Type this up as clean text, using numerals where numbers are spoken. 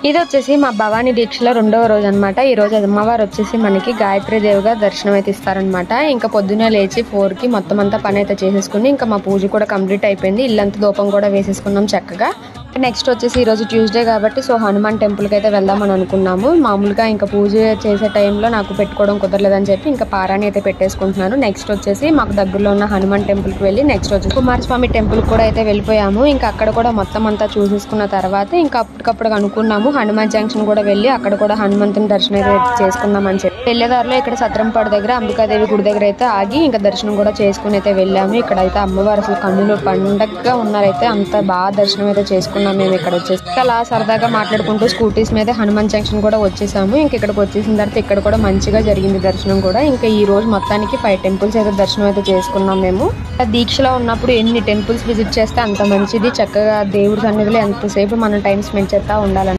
ఇది వచ్చేసి మా భవానీ దీక్షలో 2వ రోజు అనమాట. ఈ రోజు అమ్మవారు వచ్చేసి మనకి గాయత్రి దేవిగా దర్శనం అయితే ఇస్తారనమాట. ఇంకా పొద్దున్నే లేచి 4కి మొత్తం అంతా పని అయితే చేసేసుకుని ఇంకా మా పూజ కూడా కంప్లీట్ అయిపోయింది. ఇల్లంతా దూపం కూడా వేసేసుకున్నాం చక్కగా. నెక్స్ట్ వచ్చేసి ఈరోజు ట్యూస్డే కాబట్టి సో హనుమాన్ టెంపుల్కి అయితే వెళ్దామని అనుకున్నాము. మామూలుగా ఇంకా పూజ చేసే టైంలో నాకు పెట్టుకోవడం కుదరలేదని చెప్పి ఇంకా పారాని అయితే పెట్టేసుకుంటున్నాను. నెక్స్ట్ వచ్చేసి మాకు దగ్గరలో ఉన్న హనుమాన్ టెంపుల్కి వెళ్ళి నెక్స్ట్ వచ్చి కుమారస్వామి టెంపుల్ కూడా అయితే వెళ్ళిపోయాము. ఇంకా అక్కడ కూడా మొత్తం అంతా చూసేసుకున్న తర్వాత ఇంకా అప్పటికప్పుడు అనుకున్నాము హనుమాన్ జంక్షన్ కూడా వెళ్ళి అక్కడ కూడా హనుమంతుని దర్శనం అయితే చేసుకున్నాం అని చెప్పి వెళ్ళేదారిలో ఇక్కడ సత్రంపాడు దగ్గర అంబికాదేవి గుడి దగ్గర అయితే ఆగి ఇంకా దర్శనం కూడా చేసుకుని అయితే వెళ్ళాము. ఇక్కడ అయితే అమ్మవారు అసలు కన్నులు పండగగా ఉన్నారైతే అంత బాగా దర్శనం అయితే చేసుకున్నాం. మేము ఇక్కడ వచ్చేసి అలా సరదాగా మాట్లాడుకుంటూ స్కూటీస్ మీద హనుమాన్ జంక్షన్ కూడా వచ్చేసాము. ఇంక ఇక్కడికి వచ్చేసిన తర్వాత ఇక్కడ కూడా మంచిగా జరిగింది దర్శనం కూడా. ఇంకా ఈ రోజు మొత్తానికి 5 టెంపుల్స్ అయితే దర్శనం అయితే చేసుకున్నాం. మేము దీక్షలో ఉన్నప్పుడు ఎన్ని టెంపుల్స్ విజిట్ చేస్తే అంత మంచిది. చక్కగా దేవుడి సన్నిధిలో ఎంతసేపు మనం టైం స్పెండ్ చేస్తా ఉండాలని